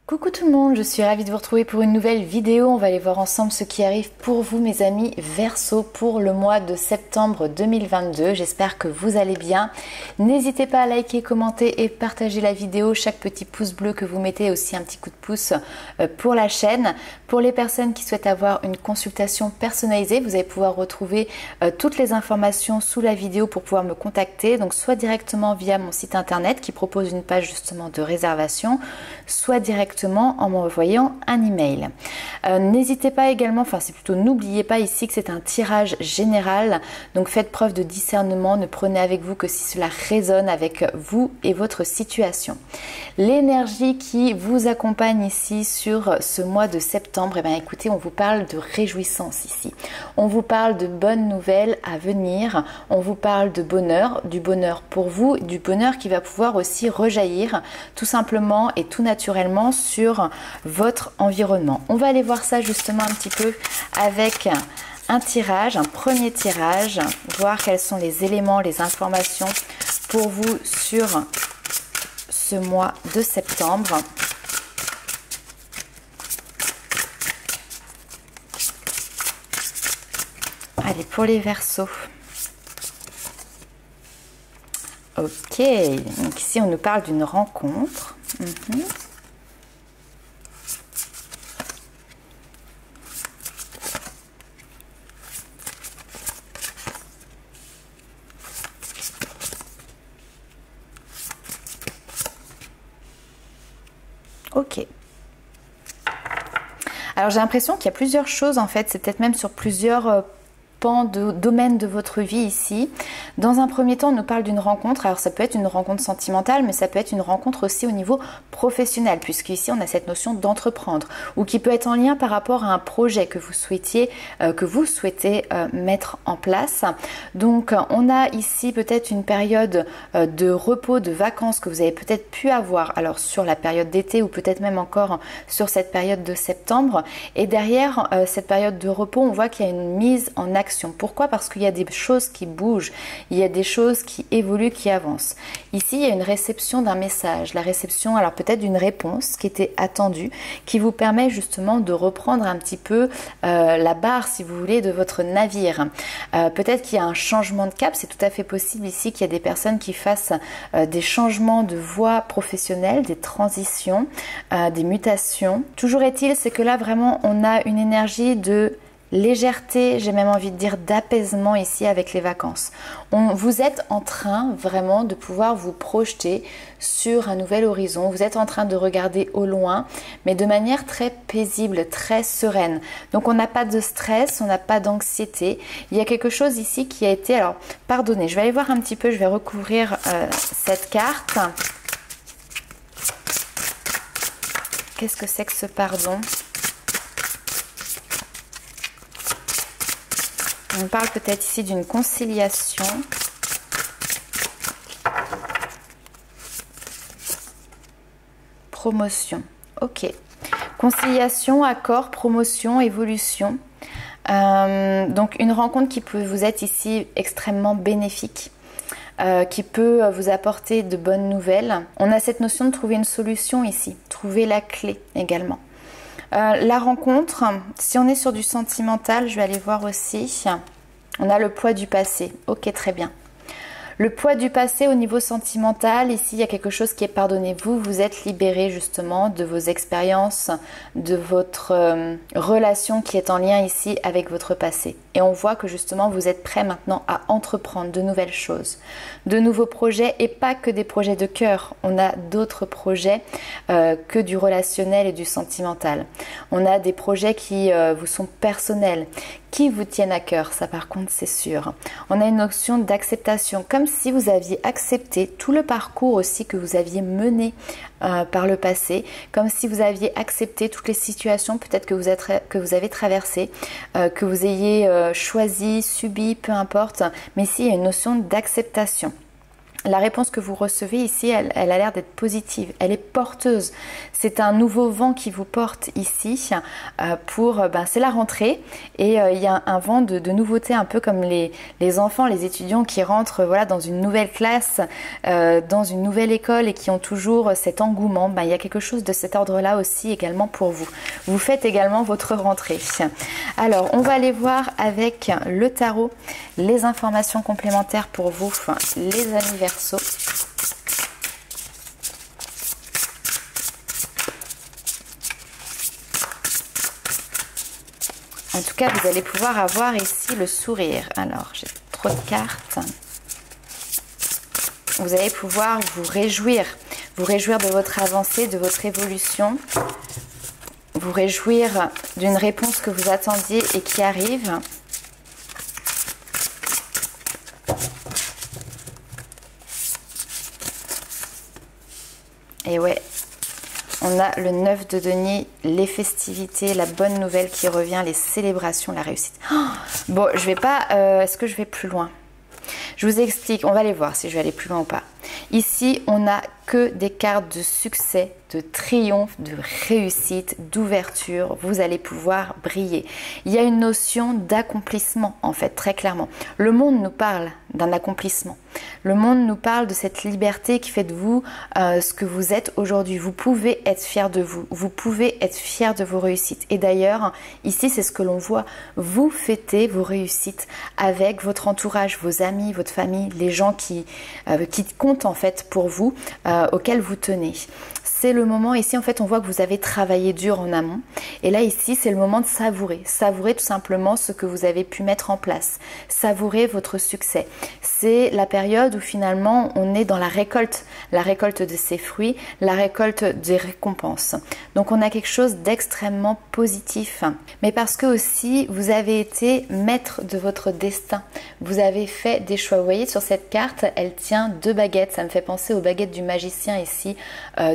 Coucou tout le monde, je suis ravie de vous retrouver pour une nouvelle vidéo. On va aller voir ensemble ce qui arrive pour vous mes amis Verseau pour le mois de septembre 2022. J'espère que vous allez bien. N'hésitez pas à liker, commenter et partager la vidéo. Chaque petit pouce bleu que vous mettez, aussi un petit coup de pouce pour la chaîne. Pour les personnes qui souhaitent avoir une consultation personnalisée, vous allez pouvoir retrouver toutes les informations sous la vidéo pour pouvoir me contacter. Donc soit directement via mon site internet qui propose une page justement de réservation, soit directement en m'envoyant un email. N'hésitez pas également, enfin c'est plutôt n'oubliez pas ici que c'est un tirage général, donc faites preuve de discernement, ne prenez avec vous que si cela résonne avec vous et votre situation. L'énergie qui vous accompagne ici sur ce mois de septembre, et bien écoutez, on vous parle de réjouissance ici, on vous parle de bonnes nouvelles à venir, on vous parle de bonheur, du bonheur pour vous, du bonheur qui va pouvoir aussi rejaillir tout simplement et tout naturellement sur votre environnement. On va aller voir ça justement un petit peu avec un tirage, un premier tirage, voir quels sont les éléments, les informations pour vous sur ce mois de septembre. Allez, pour les Verseaux. Ok, donc ici on nous parle d'une rencontre. Ok. Alors j'ai l'impression qu'il y a plusieurs choses en fait, c'est peut-être même sur plusieurs pans de domaine de votre vie ici. Dans un premier temps, on nous parle d'une rencontre. Alors ça peut être une rencontre sentimentale, mais ça peut être une rencontre aussi au niveau professionnel, puisque ici on a cette notion d'entreprendre, ou qui peut être en lien par rapport à un projet que vous souhaitez, mettre en place. Donc on a ici peut-être une période de repos, de vacances que vous avez peut-être pu avoir, alors sur la période d'été ou peut-être même encore sur cette période de septembre. Et derrière cette période de repos, on voit qu'il y a une mise en action. Pourquoi? Parce qu'il y a des choses qui bougent, il y a des choses qui évoluent, qui avancent. Ici, il y a une réception d'un message, la réception alors peut-être d'une réponse qui était attendue, qui vous permet justement de reprendre un petit peu la barre, si vous voulez, de votre navire. Peut-être qu'il y a un changement de cap, c'est tout à fait possible ici qu'il y a des personnes qui fassent des changements de voie professionnelle, des transitions, des mutations. Toujours est-il, c'est que là vraiment on a une énergie de légèreté, j'ai même envie de dire d'apaisement ici avec les vacances. Vous êtes en train vraiment de pouvoir vous projeter sur un nouvel horizon. Vous êtes en train de regarder au loin, mais de manière très paisible, très sereine. Donc on n'a pas de stress, on n'a pas d'anxiété. Il y a quelque chose ici qui a été... Alors, pardonnez, je vais aller voir un petit peu, je vais recouvrir cette carte. Qu'est-ce que c'est que ce pardon ? On parle peut-être ici d'une conciliation. Promotion. Ok. Conciliation, accord, promotion, évolution. Donc une rencontre qui peut vous être ici extrêmement bénéfique. Qui peut vous apporter de bonnes nouvelles. On a cette notion de trouver une solution ici. Trouver la clé également. La rencontre, si on est sur du sentimental, je vais aller voir aussi, on a le poids du passé. Ok, très bien. Le poids du passé au niveau sentimental, ici il y a quelque chose qui est pardonné. Vous êtes libéré justement de vos expériences, de votre relation qui est en lien ici avec votre passé. Et on voit que justement vous êtes prêt maintenant à entreprendre de nouvelles choses, de nouveaux projets et pas que des projets de cœur. On a d'autres projets que du relationnel et du sentimental. On a des projets qui vous sont personnels, qui vous tiennent à cœur, ça par contre c'est sûr. On a une notion d'acceptation, comme si vous aviez accepté tout le parcours aussi que vous aviez mené par le passé, comme si vous aviez accepté toutes les situations peut-être que vous avez traversées, que vous ayez choisi, subi, peu importe, mais ici il y a une notion d'acceptation. la réponse que vous recevez ici, elle a l'air d'être positive, elle est porteuse. C'est un nouveau vent qui vous porte ici c'est la rentrée et il y a un vent de nouveauté, un peu comme les enfants, les étudiants qui rentrent voilà, dans une nouvelle classe, dans une nouvelle école et qui ont toujours cet engouement. Il y a quelque chose de cet ordre-là aussi également pour vous. Vous faites également votre rentrée. Alors, on va aller voir avec le tarot les informations complémentaires pour vous, les amis Verseau. En tout cas, vous allez pouvoir avoir ici le sourire. Alors, j'ai trop de cartes. Vous allez pouvoir vous réjouir de votre avancée, de votre évolution, vous réjouir d'une réponse que vous attendiez et qui arrive. Et ouais, on a le 9 de denier, les festivités, la bonne nouvelle qui revient, les célébrations, la réussite. Oh, bon, je vais pas... Est-ce que je vais plus loin? Je vous explique, on va aller voir si je vais aller plus loin ou pas. Ici, on n'a que des cartes de succès, de triomphe, de réussite, d'ouverture. Vous allez pouvoir briller. Il y a une notion d'accomplissement, en fait, très clairement. Le monde nous parle d'un accomplissement. Le monde nous parle de cette liberté qui fait de vous ce que vous êtes aujourd'hui. Vous pouvez être fier de vous. Vous pouvez être fier de vos réussites. Et d'ailleurs, ici, c'est ce que l'on voit. Vous fêtez vos réussites avec votre entourage, vos amis, votre famille, les gens qui comptent en fait pour vous, auxquels vous tenez. C'est le moment, ici en fait on voit que vous avez travaillé dur en amont et là ici c'est le moment de savourer tout simplement ce que vous avez pu mettre en place, savourer votre succès. C'est la période où finalement on est dans la récolte de ses fruits, la récolte des récompenses. Donc on a quelque chose d'extrêmement positif, mais parce que aussi vous avez été maître de votre destin, vous avez fait des choix. Vous voyez sur cette carte, elle tient 2 baguettes, ça me fait penser aux baguettes du magicien ici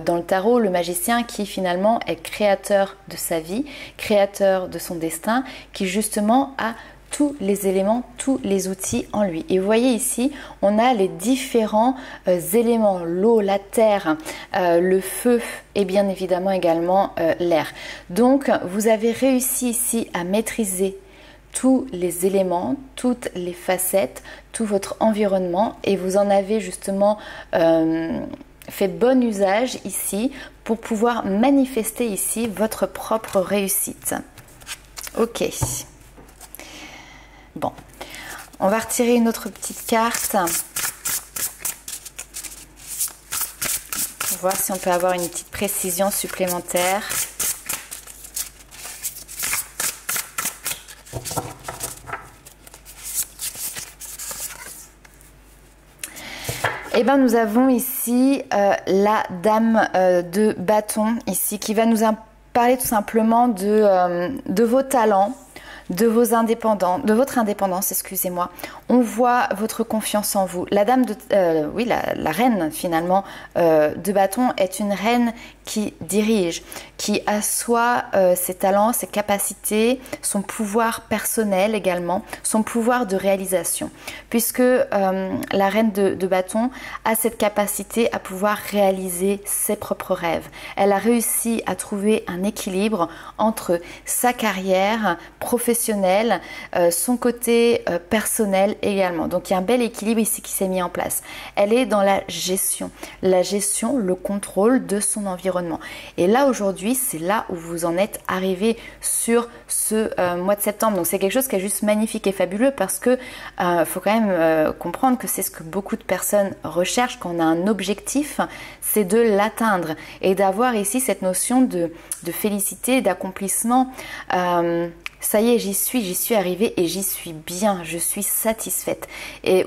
dans le tarot, le magicien qui finalement est créateur de sa vie, créateur de son destin, qui justement a tous les éléments, tous les outils en lui. Et vous voyez ici, on a les différents éléments, l'eau, la terre, le feu et bien évidemment également l'air. Donc vous avez réussi ici à maîtriser tous les éléments, toutes les facettes, tout votre environnement et vous en avez justement fait bon usage ici pour pouvoir manifester ici votre propre réussite. Ok. Bon, on va retirer une autre petite carte pour voir si on peut avoir une petite précision supplémentaire. Eh bien, nous avons ici la dame de bâton, ici, qui va nous parler tout simplement de vos talents, de votre indépendance, excusez-moi. On voit votre confiance en vous. La dame de, oui, la reine finalement de bâton est une reine qui dirige, qui assoit ses talents, ses capacités, son pouvoir personnel également, son pouvoir de réalisation. Puisque la reine de bâton a cette capacité à pouvoir réaliser ses propres rêves. Elle a réussi à trouver un équilibre entre sa carrière professionnelle, son côté personnel également. Donc il y a un bel équilibre ici qui s'est mis en place. Elle est dans la gestion, le contrôle de son environnement. Et là aujourd'hui, c'est là où vous en êtes arrivé sur ce mois de septembre. Donc c'est quelque chose qui est juste magnifique et fabuleux parce que faut quand même comprendre que c'est ce que beaucoup de personnes recherchent quand on a un objectif, c'est de l'atteindre et d'avoir ici cette notion de félicité, d'accomplissement. Ça y est, j'y suis arrivée et j'y suis bien, je suis satisfaite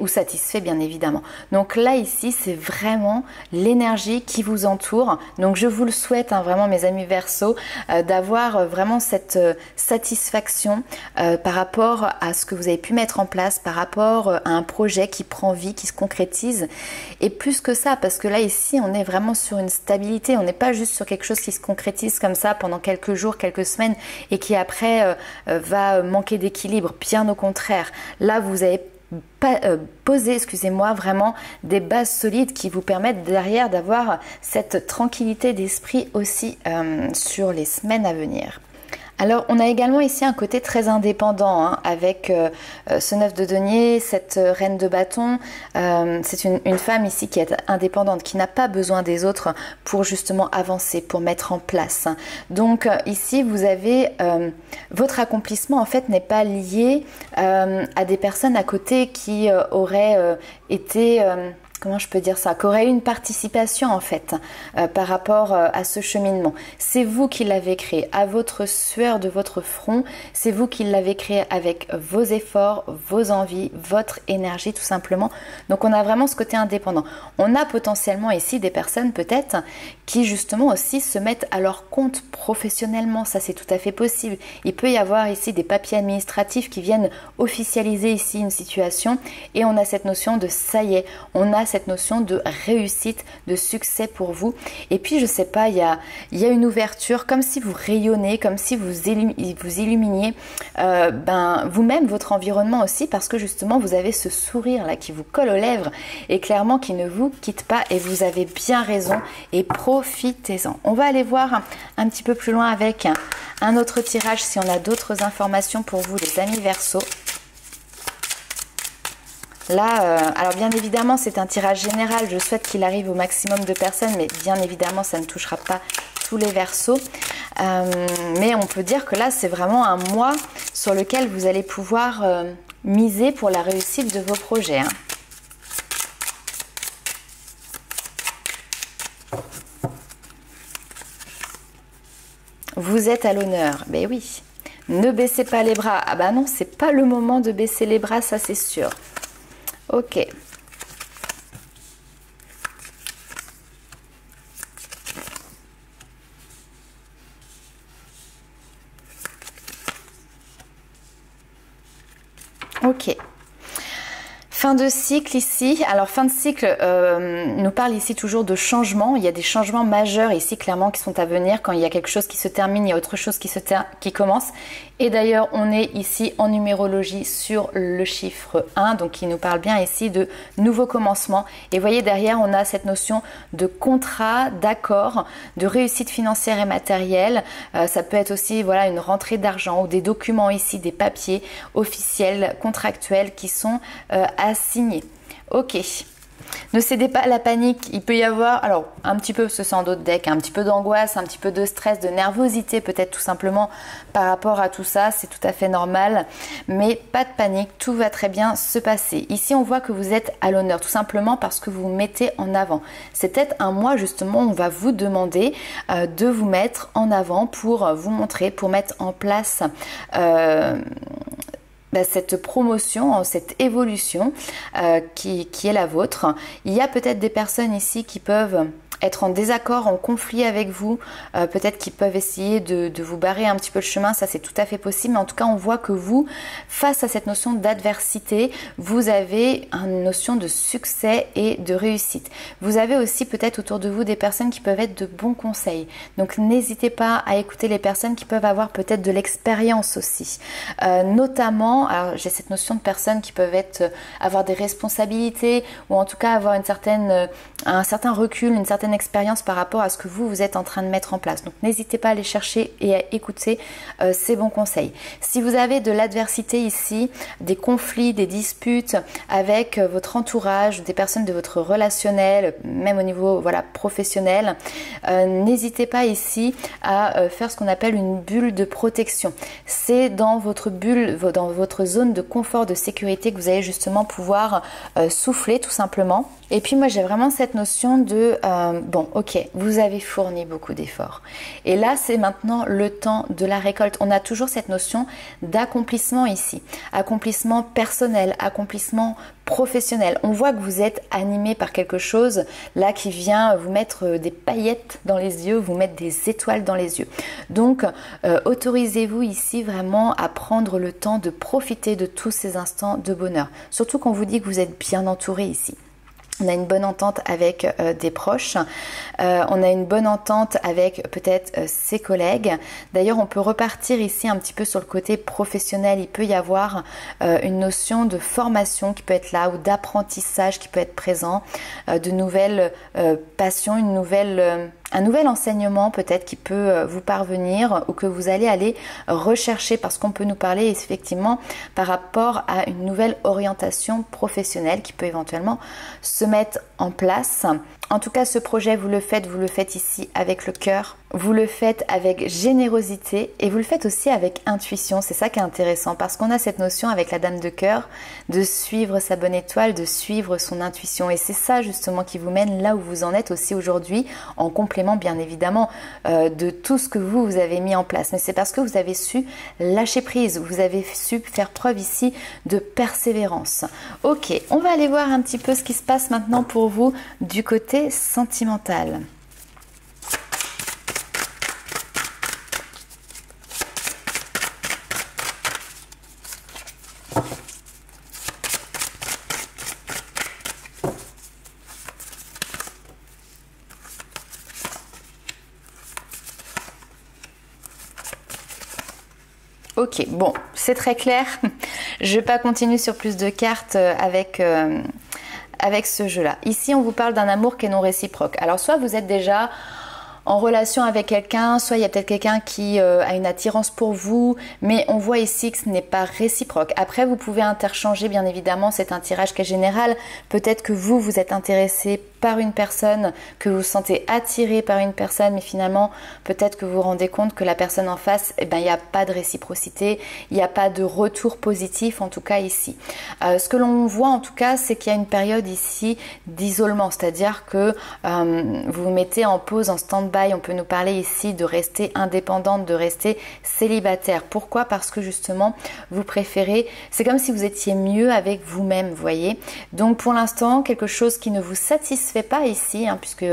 ou satisfait bien évidemment. Donc là ici, c'est vraiment l'énergie qui vous entoure. Donc je vous le souhaite vraiment mes amis Verseau, d'avoir vraiment cette satisfaction par rapport à ce que vous avez pu mettre en place, par rapport à un projet qui prend vie, qui se concrétise. Et plus que ça, parce que là ici, on est vraiment sur une stabilité, on n'est pas juste sur quelque chose qui se concrétise comme ça pendant quelques jours, quelques semaines et qui après va manquer d'équilibre, bien au contraire. Là, vous avez poser, excusez-moi, vraiment des bases solides qui vous permettent derrière d'avoir cette tranquillité d'esprit aussi sur les semaines à venir. Alors, on a également ici un côté très indépendant hein, avec ce 9 de denier, cette reine de bâton. C'est une femme ici qui est indépendante, qui n'a pas besoin des autres pour justement avancer, pour mettre en place. Donc ici, vous avez votre accomplissement en fait n'est pas lié à des personnes à côté qui auraient été... comment je peux dire ça, qu'aurait eu une participation en fait par rapport à ce cheminement. C'est vous qui l'avez créé, à votre sueur de votre front, c'est vous qui l'avez créé avec vos efforts, vos envies, votre énergie tout simplement. Donc on a vraiment ce côté indépendant. On a potentiellement ici des personnes peut-être qui justement aussi se mettent à leur compte professionnellement, ça c'est tout à fait possible. Il peut y avoir ici des papiers administratifs qui viennent officialiser ici une situation et on a cette notion de ça y est, on a cette notion de réussite, de succès pour vous. Et puis je sais pas, il y a une ouverture, comme si vous rayonnez, comme si vous illuminiez vous-même, votre environnement aussi, parce que justement vous avez ce sourire là qui vous colle aux lèvres et clairement qui ne vous quitte pas, et vous avez bien raison et profitez-en. On va aller voir un petit peu plus loin avec un autre tirage si on a d'autres informations pour vous les amis Verseau. Là, alors bien évidemment c'est un tirage général, je souhaite qu'il arrive au maximum de personnes, mais bien évidemment ça ne touchera pas tous les Verseaux. Mais on peut dire que là c'est vraiment un mois sur lequel vous allez pouvoir miser pour la réussite de vos projets. Hein. Vous êtes à l'honneur, ben oui. Ne baissez pas les bras. Ah bah non, c'est pas le moment de baisser les bras, ça c'est sûr. Ok. Ok. Fin de cycle ici. Alors fin de cycle nous parle ici toujours de changement. Il y a des changements majeurs ici clairement qui sont à venir. Quand il y a quelque chose qui se termine, il y a autre chose qui commence. Et d'ailleurs on est ici en numérologie sur le chiffre 1. Donc il nous parle bien ici de nouveau commencement. Et vous voyez derrière on a cette notion de contrat, d'accord, de réussite financière et matérielle. Ça peut être aussi voilà une rentrée d'argent ou des documents ici, des papiers officiels, contractuels qui sont à signer. Ok. Ne cédez pas à la panique. Il peut y avoir, alors un petit peu, ce sont d'autres decks, un petit peu d'angoisse, un petit peu de stress, de nervosité peut-être tout simplement par rapport à tout ça. C'est tout à fait normal. Mais pas de panique, tout va très bien se passer. Ici, on voit que vous êtes à l'honneur tout simplement parce que vous vous mettez en avant. C'est peut-être un mois justement où on va vous demander de vous mettre en avant pour vous montrer, pour mettre en place cette promotion, cette évolution qui est la vôtre. Il y a peut-être des personnes ici qui peuvent être en désaccord, en conflit avec vous, peut-être qu'ils peuvent essayer de vous barrer un petit peu le chemin, ça c'est tout à fait possible, mais en tout cas on voit que vous, face à cette notion d'adversité, vous avez une notion de succès et de réussite. Vous avez aussi peut-être autour de vous des personnes qui peuvent être de bons conseils, donc n'hésitez pas à écouter les personnes qui peuvent avoir peut-être de l'expérience aussi, notamment, alors j'ai cette notion de personnes qui peuvent avoir des responsabilités ou en tout cas avoir un certain recul, une certaine expérience par rapport à ce que vous êtes en train de mettre en place. Donc n'hésitez pas à aller chercher et à écouter ces bons conseils. Si vous avez de l'adversité ici, des conflits, des disputes avec votre entourage, des personnes de votre relationnel, même au niveau professionnel, n'hésitez pas ici à faire ce qu'on appelle une bulle de protection. C'est dans votre bulle, dans votre zone de confort, de sécurité que vous allez justement pouvoir souffler tout simplement. Et puis moi j'ai vraiment cette notion de bon ok, vous avez fourni beaucoup d'efforts et là c'est maintenant le temps de la récolte. On a toujours cette notion d'accomplissement ici, accomplissement personnel, accomplissement professionnel. On voit que vous êtes animé par quelque chose là qui vient vous mettre des paillettes dans les yeux, vous mettre des étoiles dans les yeux. Donc autorisez-vous ici vraiment à prendre le temps de profiter de tous ces instants de bonheur, surtout quand on vous dit que vous êtes bien entouré ici. On a une bonne entente avec des proches, on a une bonne entente avec peut-être ses collègues. D'ailleurs, on peut repartir ici un petit peu sur le côté professionnel. Il peut y avoir une notion de formation qui peut être là ou d'apprentissage qui peut être présent, de nouvelles passions, un nouvel enseignement peut-être qui peut vous parvenir ou que vous allez aller rechercher, parce qu'on peut nous parler effectivement par rapport à une nouvelle orientation professionnelle qui peut éventuellement se mettre en place. En tout cas, ce projet, vous le faites ici avec le cœur, vous le faites avec générosité et vous le faites aussi avec intuition. C'est ça qui est intéressant, parce qu'on a cette notion avec la dame de cœur de suivre sa bonne étoile, de suivre son intuition. Et c'est ça justement qui vous mène là où vous en êtes aussi aujourd'hui, en complément bien évidemment de tout ce que vous avez mis en place. Mais c'est parce que vous avez su lâcher prise, vous avez su faire preuve ici de persévérance. Ok, on va aller voir un petit peu ce qui se passe maintenant pour vous du côté sentimental. Ok, bon, c'est très clair. Je ne vais pas continuer sur plus de cartes avec ce jeu-là. Ici, on vous parle d'un amour qui est non réciproque. Alors, soit vous êtes déjà en relation avec quelqu'un, soit il y a peut-être quelqu'un qui a une attirance pour vous, mais on voit ici que ce n'est pas réciproque. Après, vous pouvez interchanger, bien évidemment, c'est un tirage qui est général. Peut-être que vous êtes intéressé par une personne, que vous vous sentez attiré par une personne, mais finalement, peut-être que vous vous rendez compte que la personne en face, eh ben, il n'y a pas de réciprocité, il n'y a pas de retour positif, en tout cas ici. Ce que l'on voit, en tout cas, c'est qu'il y a une période ici d'isolement, c'est-à-dire que vous vous mettez en pause, en stand-by. On peut nous parler ici de rester indépendante, de rester célibataire. Pourquoi? Parce que justement, vous préférez, c'est comme si vous étiez mieux avec vous-même, vous voyez. Donc pour l'instant, quelque chose qui ne vous satisfait pas ici, hein, puisque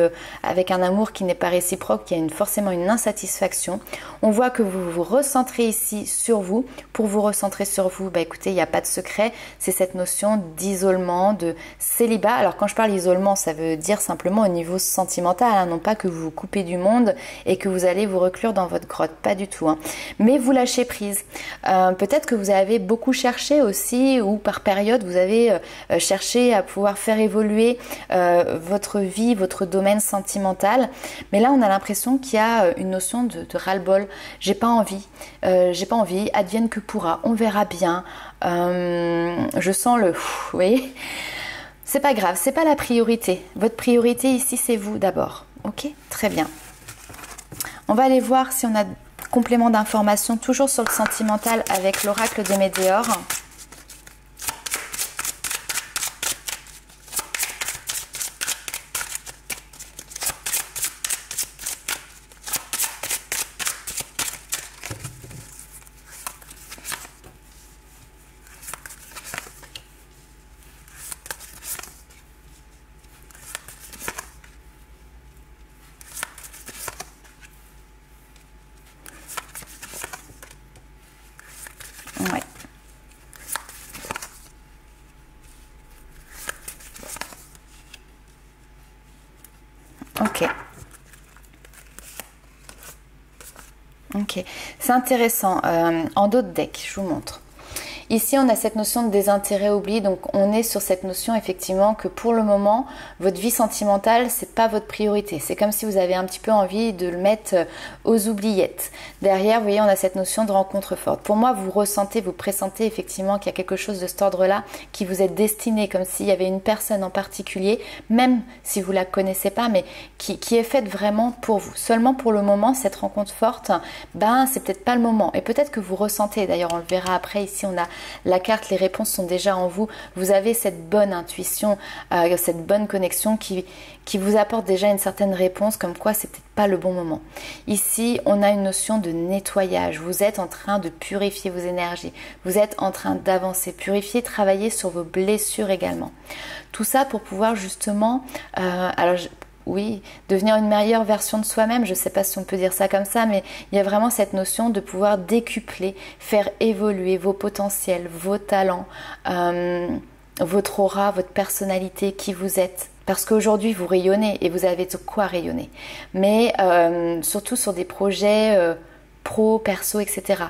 avec un amour qui n'est pas réciproque, il y a forcément une insatisfaction. On voit que vous vous recentrez ici sur vous. Pour vous recentrer sur vous, bah écoutez, il n'y a pas de secret. C'est cette notion d'isolement, de célibat. Alors quand je parle d'isolement, ça veut dire simplement au niveau sentimental, hein, non pas que vous vous coupez du monde et que vous allez vous reclure dans votre grotte, pas du tout, hein. Mais vous lâchez prise. Peut-être que vous avez beaucoup cherché aussi, ou par période vous avez cherché à pouvoir faire évoluer votre vie, votre domaine sentimental, mais là on a l'impression qu'il y a une notion de ras-le-bol. J'ai pas envie, advienne que pourra, on verra bien. Je sens le vous voyez, c'est pas grave, c'est pas la priorité. Votre priorité ici, c'est vous d'abord. Ok, très bien. On va aller voir si on a complément d'information toujours sur le sentimental avec l'oracle de Médéor. Ouais. Ok. Ok. C'est intéressant. En dos de deck, je vous montre. Ici, on a cette notion de désintérêt oubli, donc on est sur cette notion effectivement que pour le moment, votre vie sentimentale, c'est pas votre priorité. C'est comme si vous avez un petit peu envie de le mettre aux oubliettes. Derrière, vous voyez, on a cette notion de rencontre forte. Pour moi, vous ressentez, vous pressentez effectivement qu'il y a quelque chose de cet ordre-là qui vous est destiné, comme s'il y avait une personne en particulier, même si vous la connaissez pas, mais qui est faite vraiment pour vous. Seulement pour le moment, cette rencontre forte, ben c'est peut-être pas le moment. Et peut-être que vous ressentez, d'ailleurs on le verra après, ici on a la carte, les réponses sont déjà en vous. Vous avez cette bonne intuition, cette bonne connexion qui vous apporte déjà une certaine réponse, comme quoi c'est peut-être pas le bon moment. Ici, on a une notion de nettoyage. Vous êtes en train de purifier vos énergies. Vous êtes en train d'avancer, purifier, travailler sur vos blessures également. Tout ça pour pouvoir justement... oui, devenir une meilleure version de soi-même, je ne sais pas si on peut dire ça comme ça, mais il y a vraiment cette notion de pouvoir décupler, faire évoluer vos potentiels, vos talents, votre aura, votre personnalité, qui vous êtes. Parce qu'aujourd'hui, vous rayonnez et vous avez de quoi rayonner. Mais surtout sur des projets pro, perso, etc.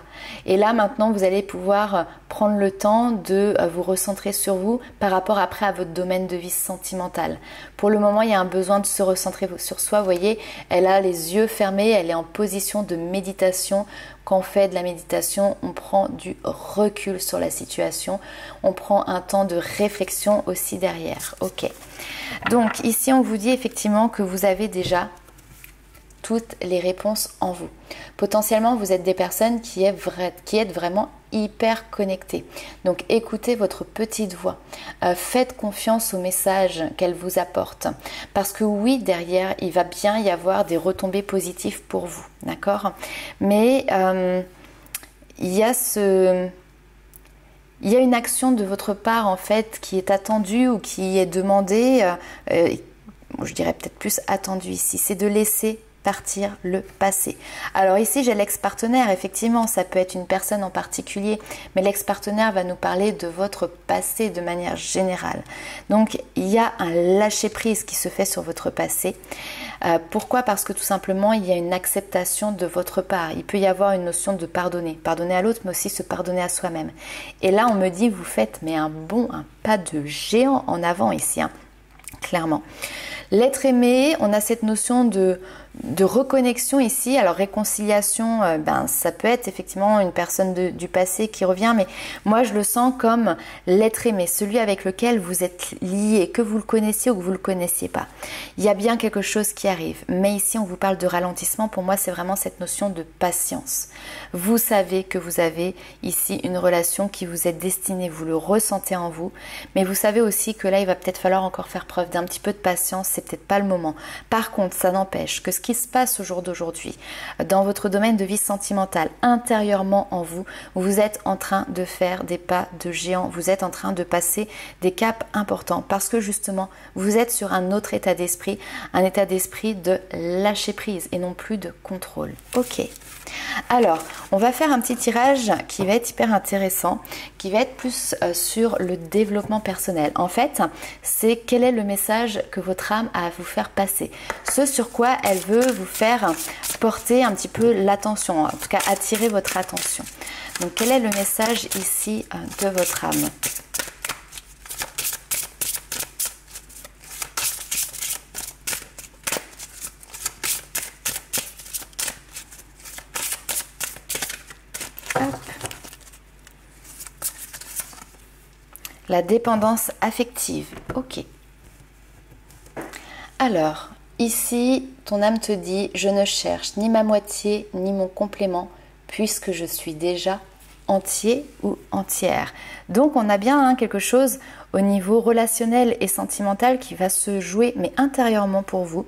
Et là, maintenant, vous allez pouvoir prendre le temps de vous recentrer sur vous par rapport après à votre domaine de vie sentimental. Pour le moment, il y a un besoin de se recentrer sur soi. Vous voyez, elle a les yeux fermés, elle est en position de méditation. Quand on fait de la méditation, on prend du recul sur la situation. On prend un temps de réflexion aussi derrière. Ok. Donc ici, on vous dit effectivement que vous avez déjà toutes les réponses en vous. Potentiellement, vous êtes des personnes qui êtes vraiment hyper connectées. Donc, écoutez votre petite voix. Faites confiance au message qu'elle vous apporte. Parce que oui, derrière, il va bien y avoir des retombées positives pour vous. D'accord? Mais il y a une action de votre part, en fait, qui est attendue ou qui est demandée. Je dirais peut-être plus attendue ici. C'est de laisser partir le passé. Alors ici, j'ai l'ex-partenaire. Effectivement, ça peut être une personne en particulier, mais l'ex-partenaire va nous parler de votre passé de manière générale. Donc, il y a un lâcher-prise qui se fait sur votre passé. Pourquoi? Parce que tout simplement, il y a une acceptation de votre part. Il peut y avoir une notion de pardonner. Pardonner à l'autre, mais aussi se pardonner à soi-même. Et là, on me dit, vous faites mais un pas de géant en avant ici, hein, clairement. L'être aimé, on a cette notion de reconnexion ici. Alors réconciliation, ça peut être effectivement une personne du passé qui revient, mais moi je le sens comme l'être aimé, celui avec lequel vous êtes lié, que vous le connaissiez ou que vous ne le connaissiez pas. Il y a bien quelque chose qui arrive, mais ici on vous parle de ralentissement. Pour moi c'est vraiment cette notion de patience. Vous savez que vous avez ici une relation qui vous est destinée, vous le ressentez en vous, mais vous savez aussi que là il va peut-être falloir encore faire preuve d'un petit peu de patience, c'est peut-être pas le moment. Par contre, ça n'empêche que ce qui se passe au jour d'aujourd'hui, dans votre domaine de vie sentimentale, intérieurement en vous, vous êtes en train de faire des pas de géant, vous êtes en train de passer des caps importants parce que justement, vous êtes sur un autre état d'esprit, un état d'esprit de lâcher prise et non plus de contrôle. Ok. Alors, on va faire un petit tirage qui va être hyper intéressant, qui va être plus sur le développement personnel. En fait, c'est quel est le message que votre âme a à vous faire passer. Ce sur quoi elle veut vous faire porter un petit peu l'attention, en tout cas attirer votre attention. Donc, quel est le message ici de votre âme ? La dépendance affective. Ok. Alors, ici, ton âme te dit « Je ne cherche ni ma moitié, ni mon complément, puisque je suis déjà entier ou entière. » Donc, on a bien quelque chose au niveau relationnel et sentimental qui va se jouer, mais intérieurement pour vous.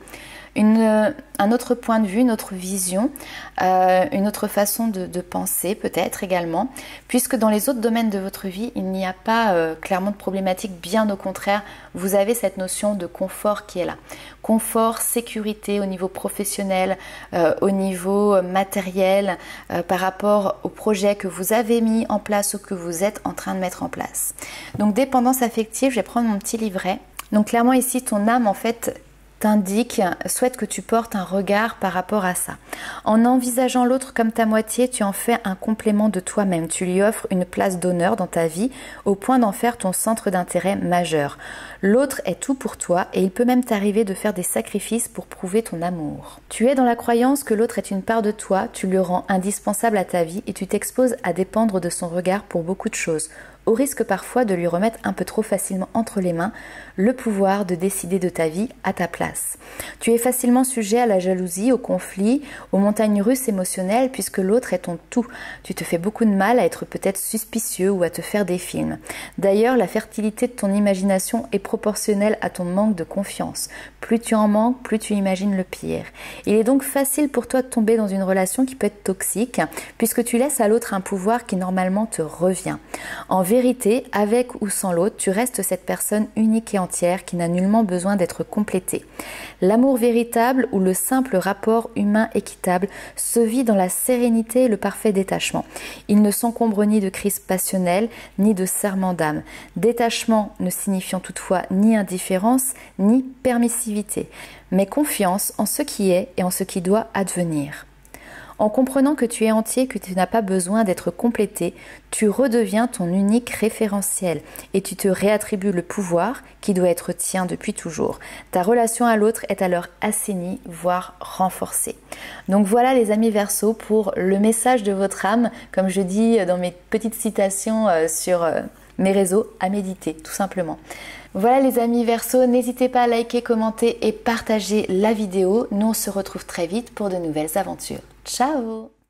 Un autre point de vue, une autre vision, une autre façon de penser peut-être également, puisque dans les autres domaines de votre vie, il n'y a pas clairement de problématique, bien au contraire, vous avez cette notion de confort qui est là. Confort, sécurité au niveau professionnel, au niveau matériel, par rapport au projet que vous avez mis en place ou que vous êtes en train de mettre en place. Donc dépendance affective, je vais prendre mon petit livret. Donc clairement ici, ton âme en fait souhaite que tu portes un regard par rapport à ça. En envisageant l'autre comme ta moitié, tu en fais un complément de toi-même. Tu lui offres une place d'honneur dans ta vie au point d'en faire ton centre d'intérêt majeur. L'autre est tout pour toi et il peut même t'arriver de faire des sacrifices pour prouver ton amour. Tu es dans la croyance que l'autre est une part de toi, tu le rends indispensable à ta vie et tu t'exposes à dépendre de son regard pour beaucoup de choses, au risque parfois de lui remettre un peu trop facilement entre les mains le pouvoir de décider de ta vie à ta place. Tu es facilement sujet à la jalousie, au conflit, aux montagnes russes émotionnelles puisque l'autre est ton tout. Tu te fais beaucoup de mal à être peut-être suspicieux ou à te faire des films. D'ailleurs, la fertilité de ton imagination est proportionnelle à ton manque de confiance. Plus tu en manques, plus tu imagines le pire. Il est donc facile pour toi de tomber dans une relation qui peut être toxique puisque tu laisses à l'autre un pouvoir qui normalement te revient. En vérité, vérité, avec ou sans l'autre, tu restes cette personne unique et entière qui n'a nullement besoin d'être complétée. L'amour véritable ou le simple rapport humain équitable se vit dans la sérénité et le parfait détachement. Il ne s'encombre ni de crises passionnelles, ni de serrement d'âme. Détachement ne signifiant toutefois ni indifférence, ni permissivité, mais confiance en ce qui est et en ce qui doit advenir. En comprenant que tu es entier, que tu n'as pas besoin d'être complété, tu redeviens ton unique référentiel et tu te réattribues le pouvoir qui doit être tien depuis toujours. Ta relation à l'autre est alors assainie, voire renforcée. Donc voilà les amis Verseaux pour le message de votre âme, comme je dis dans mes petites citations sur mes réseaux, à méditer tout simplement. Voilà les amis Verseaux, n'hésitez pas à liker, commenter et partager la vidéo. Nous on se retrouve très vite pour de nouvelles aventures. Ciao!